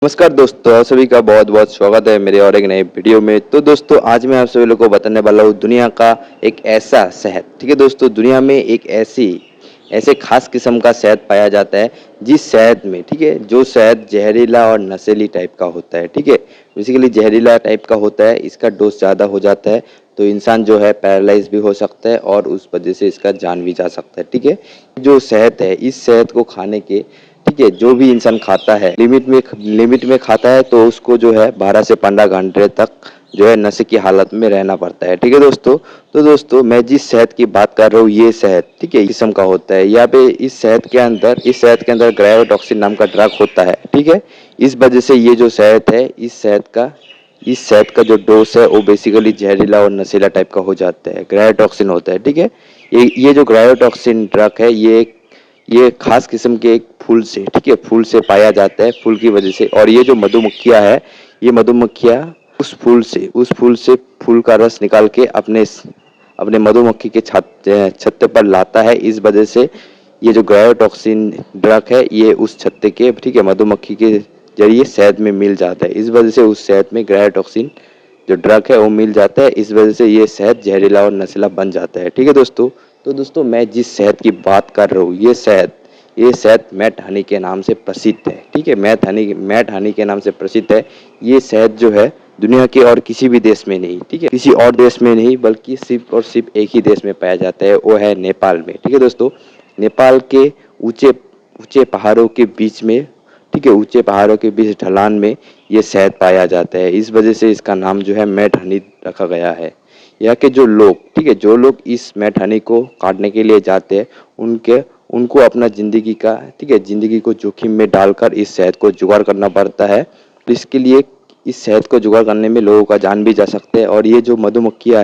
नमस्कार दोस्तों, आप सभी का बहुत बहुत स्वागत है मेरे और एक नए वीडियो में। तो दोस्तों आज मैं आप सभी लोगों को बताने वाला हूँ दुनिया का एक ऐसा शहद। ठीक है दोस्तों, दुनिया में एक ऐसे खास किस्म का शहद पाया जाता है जिस शहद में, ठीक है, जो शहद जहरीला और नशीली टाइप का होता है। ठीक है, बेसिकली जहरीला टाइप का होता है, इसका डोज ज़्यादा हो जाता है तो इंसान जो है पैरालाइज भी हो सकता है और उस वजह से इसका जान भी जा सकता है। ठीक है, जो शहद है, इस शहद को खाने के, ठीक है, जो भी इंसान खाता है लिमिट में खाता है तो उसको जो है 12 से 15 घंटे तक जो है नशे की हालत में रहना पड़ता है। ठीक है दोस्तों, तो दोस्तों मैं जिस शहद की बात कर रहा हूँ ये शहद, ठीक है, किस्म का होता है। यहाँ पे इस शहद के अंदर ग्रायोटॉक्सिन नाम का ड्रग होता है। ठीक है, इस वजह से ये जो शहद है, इस शहद का जो डोज है वो बेसिकली जहरीला और नशीला टाइप का हो जाता है, ग्रायोटॉक्सिन होता है। ठीक है, ये जो ग्रायोटॉक्सिन ड्रग है ये खास किस्म के एक फूल से, ठीक है, फूल से पाया जाता है, फूल की वजह से। और ये जो मधुमक्खियाँ है, ये मधुमक्खियाँ उस फूल से फूल का रस निकाल के अपने मधुमक्खी के छत्ते पर लाता है। इस वजह से ये जो ग्रायोटॉक्सिन ड्रग है ये उस छत्ते के, ठीक है, मधुमक्खी के जरिए शहद में मिल जाता है। इस वजह से उस शहद में ग्रायोटॉक्सिन जो ड्रग है वो मिल जाता है। इस वजह से ये शहद जहरीला और नशीला बन जाता है। ठीक है दोस्तों, तो दोस्तों मैं जिस शहद की बात कर रहा हूँ ये शहद मैट हनी के नाम से प्रसिद्ध है। ठीक है, मैट हनी के नाम से प्रसिद्ध है। ये शहद जो है दुनिया के और किसी भी देश में नहीं, ठीक है, किसी और देश में नहीं बल्कि सिर्फ और सिर्फ एक ही देश में पाया जाता है, वो है नेपाल में। ठीक है दोस्तों, नेपाल के ऊंचे ऊंचे पहाड़ों के बीच में, ठीक है, ऊंचे पहाड़ों के बीच ढलान में ये शहद पाया जाता है। इस वजह से इसका नाम जो है मैट हनी रखा गया है। यहाँ के जो लोग, ठीक है, जो लोग इस मैट हनी को काटने के लिए जाते हैं उनके उनको अपना जिंदगी का, ठीक है, जिंदगी को जोखिम में डालकर इस शहद को जुगाड़ करना पड़ता है। तो इसके लिए इस शहद को जुगाड़ करने में लोगों का जान भी जा सकता है। और ये जो मधुमक्खियाँ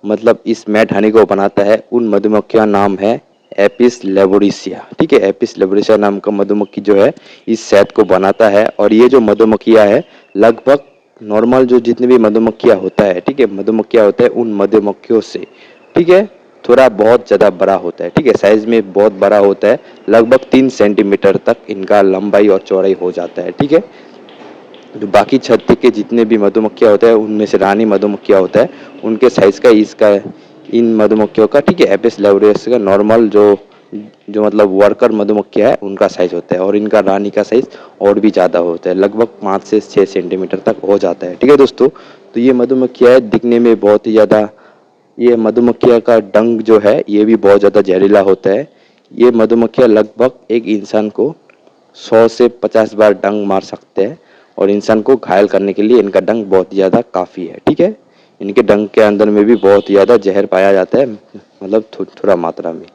मतलब इस मैट हनी को बनाता है, उन मधुमक्खियों का नाम है एपिस लेबोरेसिया। ठीक है, एपिस लेबोरेसिया नाम का मधुमक्खी जो है इस शहद को बनाता है। और ये जो मधुमक्खियाँ है लगभग नॉर्मल जो जितने भी मधुमक्खियाँ होता है, ठीक है, मधुमक्खियाँ होता है उन मधुमक्खियों से, ठीक है, थोड़ा बहुत ज़्यादा बड़ा होता है। ठीक है, साइज में बहुत बड़ा होता है, लगभग 3 सेंटीमीटर तक इनका लंबाई और चौड़ाई हो जाता है। ठीक है, जो बाकी छत्ते के जितने भी मधुमक्खियाँ होता है उनमें से रानी मधुमक्खियाँ होता है उनके साइज का इसका इन मधुमक्खियों का, ठीक है, एपिस लेबोरेटरीज का नॉर्मल जो जो मतलब वर्कर मधुमक्खियाँ है उनका साइज होता है। और इनका रानी का साइज और भी ज़्यादा होता है, लगभग 5 से 6 सेंटीमीटर तक हो जाता है। ठीक है दोस्तों, तो ये मधुमक्खियाँ दिखने में बहुत ही ज़्यादा, ये मधुमक्खियाँ का डंक जो है ये भी बहुत ज़्यादा जहरीला होता है। ये मधुमक्खियाँ लगभग एक इंसान को 100 से 50 बार डंक मार सकते हैं और इंसान को घायल करने के लिए इनका डंक बहुत ज़्यादा काफ़ी है। ठीक है, इनके डंक के अंदर में भी बहुत ज़्यादा जहर पाया जाता है, मतलब थोड़ा मात्रा में।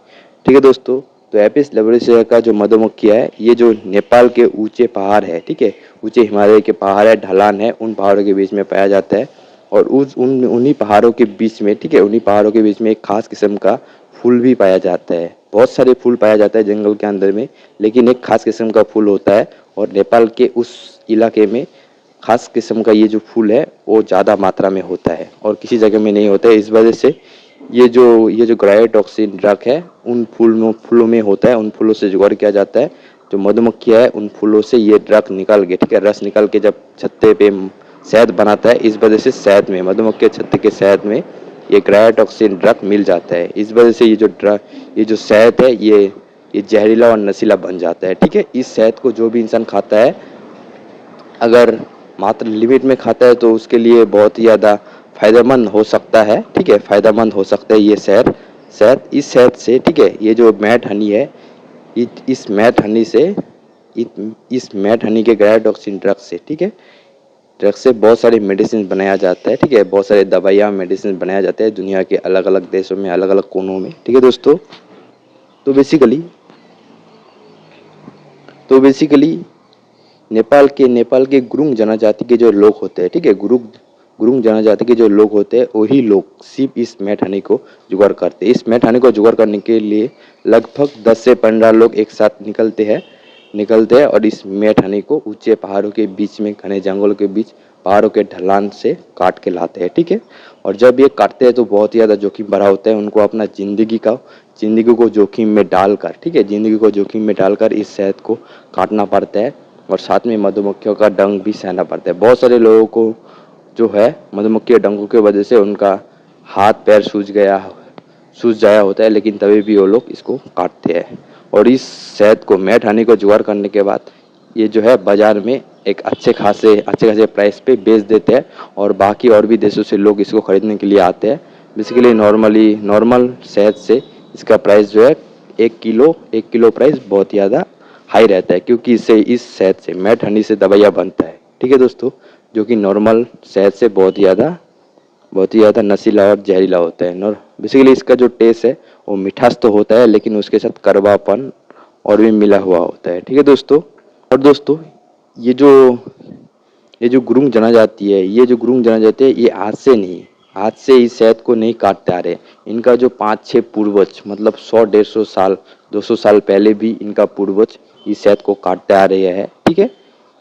ठीक है दोस्तों, तो एपिस लेबोरेसिया का जो मधुमक्खियाँ है ये जो नेपाल के ऊंचे पहाड़ है, ठीक है, ऊंचे हिमालय के पहाड़ है, ढलान है, उन पहाड़ों के बीच में पाया जाता है। और उस उन उन्हीं पहाड़ों के बीच में, ठीक है, उन्हीं पहाड़ों के बीच में एक खास किस्म का फूल भी पाया जाता है। बहुत सारे फूल पाया जाता है जंगल के अंदर में, लेकिन एक खास किस्म का फूल होता है और नेपाल के उस इलाके में खास किस्म का ये जो फूल है वो ज़्यादा मात्रा में होता है और किसी जगह में नहीं होता है। इस वजह से ये जो ग्रायोटॉक्सिन ड्रग है उन फूलों में होता है, उन फूलों से जुगाड़ किया जाता है। जो मधुमक्खियाँ है उन फूलों से ये ड्रग निकाल के, ठीक है, रस निकाल के जब छत्ते पे शहद बनाता है, इस वजह से शहद में, मधुमक्खी के छत्ते के शहद में ये ग्रायोटॉक्सिन ड्रग मिल जाता है। इस वजह से ये जो शहद है ये जहरीला और नशीला बन जाता है। ठीक है, इस शहद को जो भी इंसान खाता है, अगर मात्र लिमिट में खाता है तो उसके लिए बहुत ही ज़्यादा फायदेमंद हो सकता है। ठीक है, फायदेमंद हो सकता है ये शहद शहद इस शहद से, ठीक है, ये जो मैट हनी है, इस मैट हनी से इस मैट हनी के ग्रायोटॉक्सिन ड्रग से, ठीक है, ड्रग से बहुत सारी मेडिसिन बनाया जाता है। ठीक है, बहुत सारे दवाइयाँ मेडिसिन बनाया जाता है दुनिया के अलग अलग देशों में, अलग अलग कोनों में। ठीक है दोस्तों, तो बेसिकली तो बेसिकली नेपाल के गुरुंग जनजाति के जो लोग होते हैं, ठीक है, गुरुंग जनजाति के जो लोग होते हैं वही लोग सिर्फ इस मैट हनी को जुगाड़ करते हैं। इस मैट हनी को जुगाड़ करने के लिए लगभग 10 से 15 लोग एक साथ निकलते हैं और इस मैट हनी को ऊंचे पहाड़ों के बीच में, घने जंगलों के बीच, पहाड़ों के ढलान से काट के लाते हैं। ठीक है, और जब ये काटते हैं तो बहुत ही ज़्यादा जोखिम भरा होता है, उनको अपना ज़िंदगी को जोखिम में डालकर, ठीक है, ज़िंदगी को जोखिम में डालकर इस शहद को काटना पड़ता है और साथ में मधुमक्खियों का डंक भी सहना पड़ता है। बहुत सारे लोगों को जो है मधुमक्खी के डंकों की वजह से उनका हाथ पैर सूज जाया होता है, लेकिन तभी भी वो लोग इसको काटते हैं। और इस शहद को मैट हनी को जुगाड़ करने के बाद ये जो है बाज़ार में एक अच्छे खासे प्राइस पे बेच देते हैं और बाकी और भी देशों से लोग इसको ख़रीदने के लिए आते हैं। बेसिकली नॉर्मल शहद से इसका प्राइस जो है 1 किलो प्राइस बहुत ज़्यादा हाई रहता है, क्योंकि इस शहद से मैट हनी से दवाइयाँ बनता है, ठीक है दोस्तों, जो कि नॉर्मल शहद से बहुत ही ज़्यादा नशीला और जहरीला होता है। और बेसिकली इसका जो टेस्ट है वो मिठास तो होता है, लेकिन उसके साथ कड़वापन और भी मिला हुआ होता है, ठीक है दोस्तों। और दोस्तों ये जो गुरूंग जनजाति है, ये आज से इस शहद को नहीं काटते आ रहे। इनका जो 5-6 पूर्वज, मतलब 100-150 साल 200 साल पहले भी इनका पूर्वज इस शहद को काटते आ रहे हैं, ठीक है।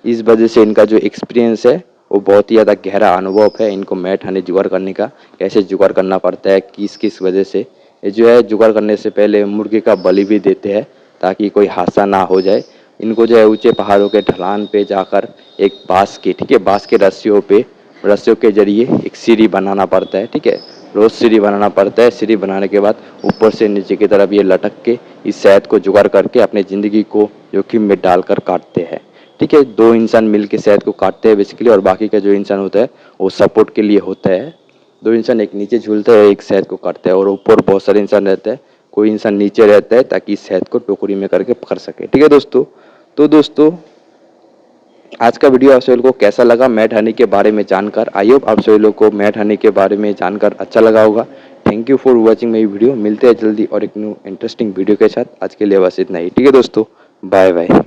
इस वजह से इनका जो एक्सपीरियंस है वो बहुत ही ज़्यादा गहरा अनुभव है इनको मैट हनी जुगाड़ करने का, कैसे जुगाड़ करना पड़ता है, किस वजह से। ये जो है जुगाड़ करने से पहले मुर्गे का बलि भी देते हैं ताकि कोई हादसा ना हो जाए। इनको जो है ऊंचे पहाड़ों के ढलान पे जाकर एक बांस के रस्सियों के जरिए एक सीढ़ी बनाना पड़ता है, ठीक है। रोज सीढ़ी बनाना पड़ता है। सीढ़ी बनाने के बाद ऊपर से नीचे की तरफ ये लटक के इस शहद को जुगाड़ करके अपनी ज़िंदगी को जोखिम में डालकर काटते हैं, ठीक है। 2 इंसान मिल के शहद को काटते हैं बेसिकली, और बाकी का जो इंसान होता है वो सपोर्ट के लिए होता है। 2 इंसान एक नीचे झूलता है, एक शहद को काटता है, और ऊपर बहुत सारे इंसान रहते हैं। कोई इंसान नीचे रहता है ताकि इस शहद को टोकरी में करके पकड़ सके, ठीक है दोस्तों। तो दोस्तों आज का वीडियो आप सभी लोगों को कैसा लगा मैट हनी के बारे में जानकर? आई होप आप सभी लोगों को मैट हनी के बारे में जानकर अच्छा लगा होगा। Thank you for watching my video. मिलते हैं जल्दी और एक न्यू इंटरेस्टिंग वीडियो के साथ। आज के लिए बस इतना ही, ठीक है दोस्तों। Bye bye.